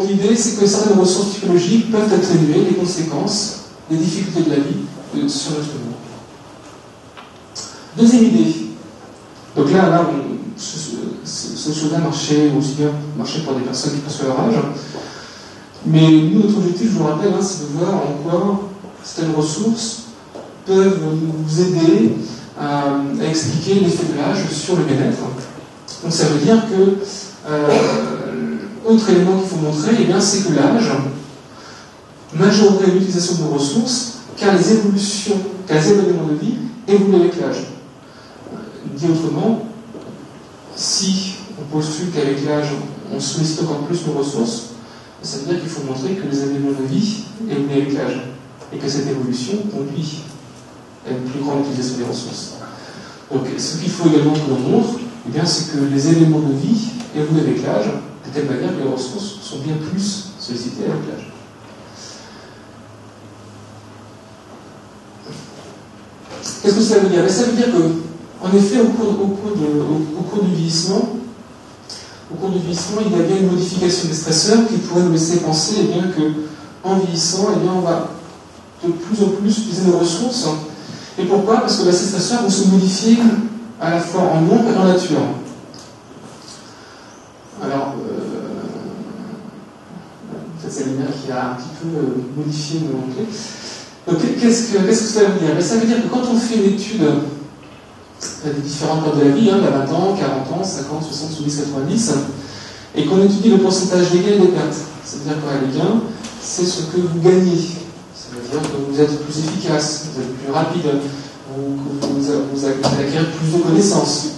donc l'idée, c'est que certaines ressources psychologiques peuvent atténuer les conséquences, les difficultés de la vie sur notre monde. Deuxième idée. Donc là cette chose-là marchait aussi bien pour des personnes qui passent leur âge. Mais nous, notre objectif, je vous rappelle, c'est de voir en quoi certaines ressources peuvent nous aider à expliquer l'effet de l'âge sur le bien-être. Donc ça veut dire que autre élément qu'il faut montrer, c'est que l'âge majorerait l'utilisation de nos ressources, car les événements de vie évoluent avec l'âge. Dit autrement, si on postule qu'avec l'âge, on sollicite encore plus nos ressources, ça veut dire qu'il faut montrer que les événements de vie évoluent avec l'âge, et que cette évolution conduit à une plus grande utilisation des ressources. Donc, ce qu'il faut également que l'on montre, c'est que les événements de vie évoluent avec l'âge, de telle manière que les ressources sont bien plus sollicitées avec l'âge. Qu'est-ce que ça veut dire? Ça veut dire que, en effet, au cours du vieillissement, il y a bien une modification des stresseurs qui pourrait nous laisser penser qu'en vieillissant, on va de plus en plus utiliser nos ressources. Et pourquoi? Parce que ces stresseurs vont se modifier à la fois en nombre et en nature. Alors, c'est la lumière qui a un petit peu modifié mon clé. Donc, qu'est-ce que ça veut dire? Ça veut dire que quand on fait une étude des différentes périodes de la vie, il y a 20 ans, 40 ans, 50, 60, 70, 90, et qu'on étudie le pourcentage des gains et des pertes. Ça veut dire que les gains, c'est ce que vous gagnez. Ça veut dire que vous êtes plus efficace, vous êtes plus rapide, vous acquérez plus de connaissances,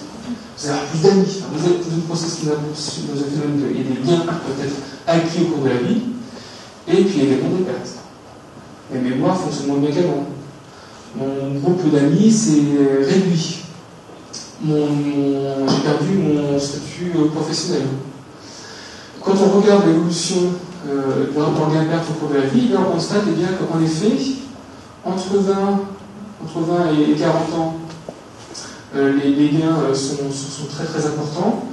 vous avez plus d'amis, vous êtes dans une processus il y a des gains qui peuvent être acquis au cours de la vie, et puis il y a également des pertes. Les mémoires fonctionnent moins bien qu'avant. Mon groupe d'amis s'est réduit. J'ai perdu mon statut professionnel. Quand on regarde l'évolution du rapport gain-perte au cours de la vie, on constate qu'en effet, entre 20 et 40 ans, les gains sont très très importants.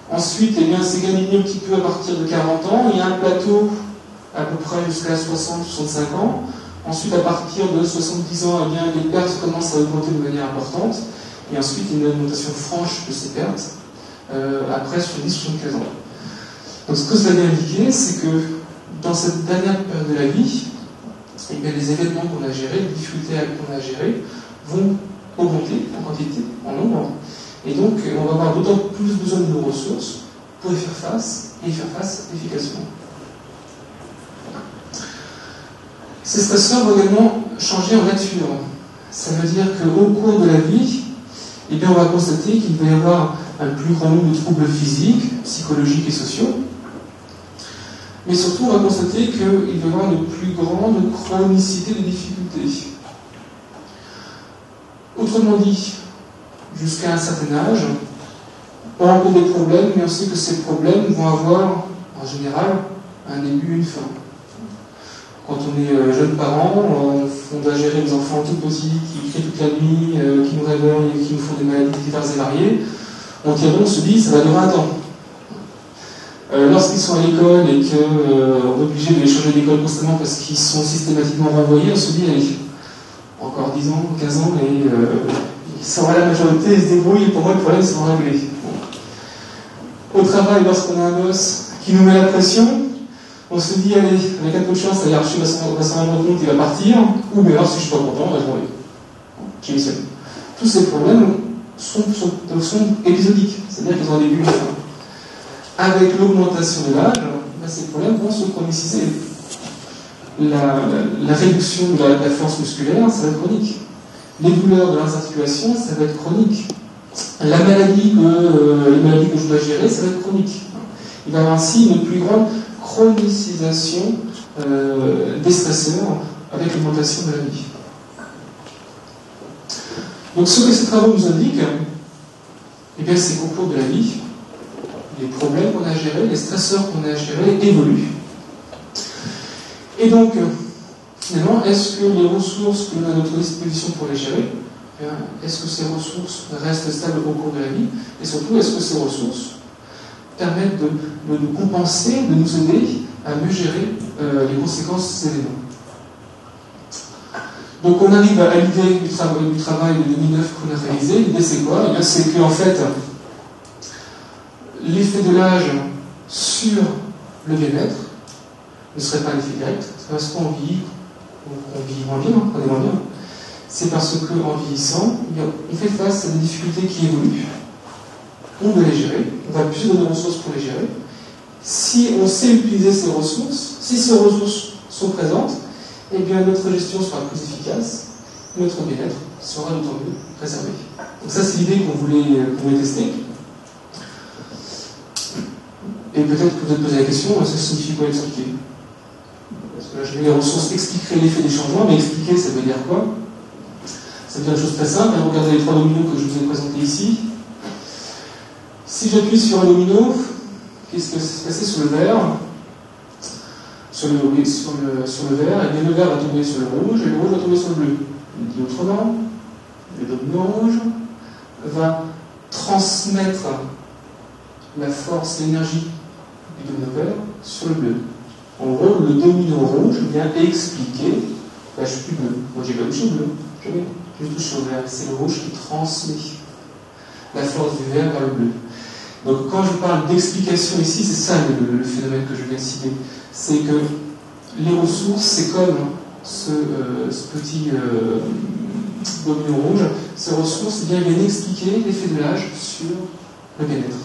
Ensuite, c'est gagné un petit peu à partir de 40 ans. Il y a un plateau à peu près jusqu'à 60-65 ans. Ensuite, à partir de 70 ans, les pertes commencent à augmenter de manière importante. Et ensuite, il y a une augmentation franche de ces pertes après 70-75 ans. Donc, ce que cela vient indiquer, c'est que dans cette dernière période de la vie, les événements qu'on a gérés, les difficultés qu'on a gérées, vont augmenter en quantité, en nombre. Et donc, on va avoir d'autant plus besoin de nos ressources pour y faire face, et y faire face efficacement. Ces stresseurs vont également changer en nature. Ça veut dire qu'au cours de la vie, on va constater qu'il va y avoir un plus grand nombre de troubles physiques, psychologiques et sociaux. Mais surtout, on va constater qu'il va y avoir une plus grande chronicité des difficultés. Autrement dit, jusqu'à un certain âge, on rencontre des problèmes, mais on sait que ces problèmes vont avoir, en général, un début et une fin. Quand on est jeune parent, on doit gérer des enfants tout petits qui crient toute la nuit, qui nous réveillent et qui nous font des maladies diverses et variées. On se dit, ça va durer un temps. Lorsqu'ils sont à l'école et qu'on est obligé de les changer d'école constamment parce qu'ils sont systématiquement renvoyés, on se dit, allez, encore 10 ans, 15 ans, et ils sont à la majorité, ils se débrouillent, et pour moi, le problème, c'est de régler. Au travail, lorsqu'on a un boss qui nous met la pression, on se dit, allez, avec un peu de chance, la hiérarchie va s'en rendre compte, il va partir, ou mais alors, si je ne suis pas content, je vais je démissionne. Tous ces problèmes sont épisodiques, c'est-à-dire qu'ils ont un début et une fin. Avec l'augmentation de l'âge, ces problèmes vont se chroniciser. La réduction de la force musculaire, ça va être chronique. Les douleurs de l'articulation, ça va être chronique. La maladie que je dois gérer, ça va être chronique. Il va y avoir ainsi une plus grande chronicisation des stresseurs avec l'augmentation de la vie. Donc ce que ces travaux nous indiquent, c'est qu'au cours de la vie, les problèmes qu'on a gérés, les stresseurs qu'on a gérés évoluent. Et donc, finalement, est-ce que les ressources que l'on a à notre disposition pour les gérer, est-ce que ces ressources restent stables au cours de la vie? Et surtout, est-ce que ces ressources permettent de nous compenser, de nous aider à mieux gérer les conséquences de ces événements. Donc on arrive à l'idée du travail de 2009 qu'on a réalisé. L'idée c'est quoi? Eh bien, c'est qu'en fait, l'effet de l'âge sur le bien-être ne serait pas l'effet direct. C'est parce qu'on vieillit moins bien, on est moins bien. C'est parce qu'en vieillissant, on fait face à des difficultés qui évoluent. On doit les gérer, on va plus donner de ressources pour les gérer. Si on sait utiliser ces ressources, si ces ressources sont présentes, eh bien notre gestion sera plus efficace, notre bien-être sera d'autant mieux préservé. Donc ça c'est l'idée qu'on voulait tester. Et peut-être que vous vous posez la question, ça signifie quoi expliquer? Parce que là je mets les ressources expliqueraient l'effet des changements, mais expliquer ça veut dire quoi? Ça veut dire une chose très simple. Regardez les 3 dominos que je vous ai présentés ici. Si j'appuie sur un domino, qu'est-ce qui va se passer sur le vert? Sur le vert, et bien le vert va tomber sur le rouge, et le rouge va tomber sur le bleu. Dit autrement, le domino rouge va transmettre la force, l'énergie du domino vert sur le bleu. En gros, le domino rouge vient expliquer, je suis plus bleu. Moi j'ai pas touché le bleu, jamais. Je touche au vert. C'est le rouge qui transmet la force du vert vers le bleu. Donc quand je parle d'explication ici, c'est ça le phénomène que je viens de citer. C'est que les ressources, c'est comme ce petit domino rouge, ces ressources viennent expliquer l'effet de l'âge sur le bien-être.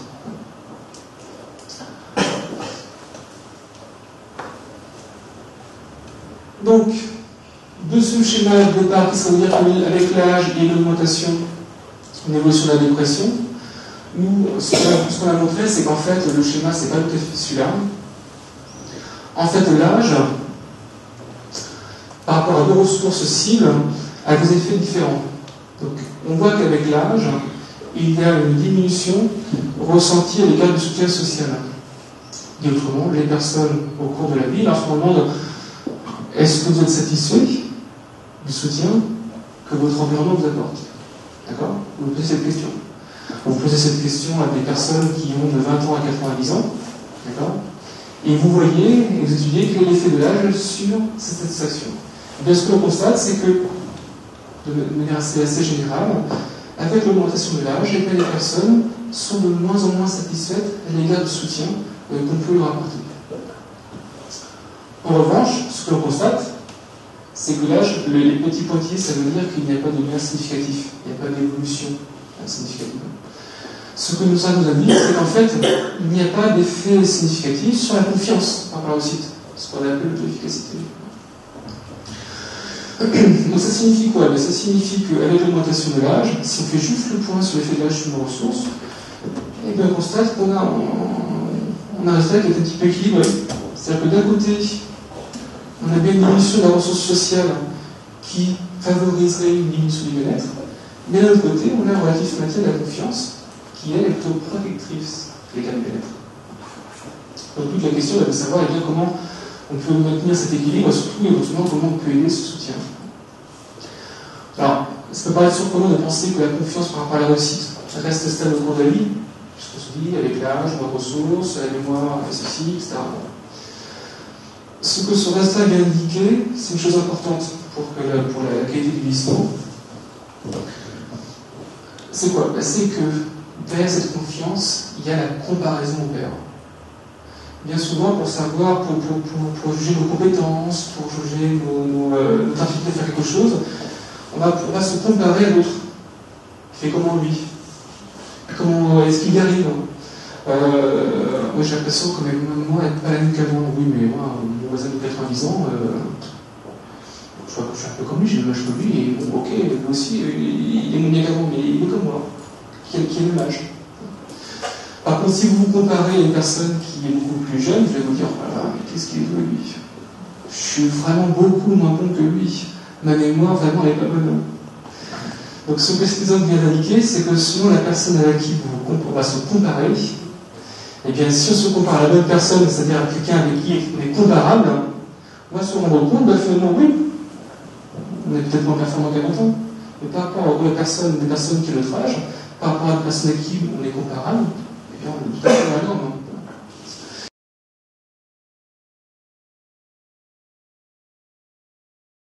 Donc, de ce schéma de départ qui serait dire qu'avec l'âge et l'augmentation, une évolution de la dépression, nous, ce qu'on a montré, c'est qu'en fait, le schéma, c'est pas tout à fait celui-là. En fait, l'âge, par rapport à 2 ressources cibles, a des effets différents. Donc, on voit qu'avec l'âge, il y a une diminution ressentie à l'égard du soutien social. Dit autrement, les personnes au cours de la vie, lorsqu'on demande est-ce que vous êtes satisfait du soutien que votre environnement vous apporte? D'accord? Vous posez cette question. Vous posez cette question à des personnes qui ont de 20 ans à 90 ans. D'accord? Et vous voyez, et vous étudiez quel est l'effet de l'âge sur cette satisfaction. Et bien, ce que l'on constate, c'est que, de manière assez générale, avec l'augmentation de l'âge, les personnes sont de moins en moins satisfaites à l'égard du soutien qu'on peut leur apporter. En revanche, ce que l'on constate, c'est que l'âge, les petits pointillés, ça veut dire qu'il n'y a pas de lien significatif, il n'y a pas d'évolution significative. Ce que ça nous indique, c'est qu'en fait, il n'y a pas d'effet significatif sur la confiance par rapport au site, ce qu'on appelle l'auto-efficacité. Donc ça signifie quoi? Ça signifie qu'avec l'augmentation de l'âge, si on fait juste le point sur l'effet de l'âge sur nos ressources, et bien on constate qu'on a un résultat qui est un petit peu équilibré. C'est-à-dire que d'un côté, on a bien une diminution de la ressource sociale qui favoriserait une diminution du bien-être, mais d'un autre côté, on a un relatif maintien de la confiance qui elle, est plutôt protectrice de l'égard du bien-être. Donc toute la question est de savoir bien comment on peut maintenir cet équilibre et surtout éventuellement comment on peut aider ce soutien. Alors, ça peut paraître surprenant de penser que la confiance par rapport à la réussite reste stable au cours de la vie, puisqu'on se dit avec l'âge, moins de ressources, la mémoire, ceci, etc. Ce que ce résultat vient indiquer, c'est une chose importante pour la qualité du vieillissement. C'est quoi? C'est que derrière cette confiance, il y a la comparaison au père. Bien souvent, pour savoir, pour juger nos compétences, pour juger notre capacité de faire quelque chose, on va se comparer à l'autre. Qui fait comment lui? Comment est-ce qu'il y arrive? Moi j'ai l'impression que même moi, être pas la même qu'avant. Oui, mais moi, mon voisin de 90 ans, je suis un peu comme lui, j'ai le même âge que lui, et bon, ok, lui aussi, il est moins bien qu'avant, mais il est comme moi, qui a le même âge. Par contre, si vous vous comparez à une personne qui est beaucoup plus jeune, vous allez vous dire, voilà, mais qu'est-ce qu'il est de lui? Je suis vraiment beaucoup moins bon que lui. Ma mémoire, vraiment, elle n'est pas bonne. Donc, ce que cet exemple vient d'indiquer, c'est que selon la personne à qui on va se comparer, eh bien, si on se compare à la bonne personne, c'est-à-dire à quelqu'un avec qui on est comparable, on va se rendre compte, finalement, oui, on est peut-être moins performant qu'à 20 ans, mais par rapport aux personnes qui ont notre âge, par rapport à la personne à qui on est comparable, eh bien, on est tout à fait dans la norme.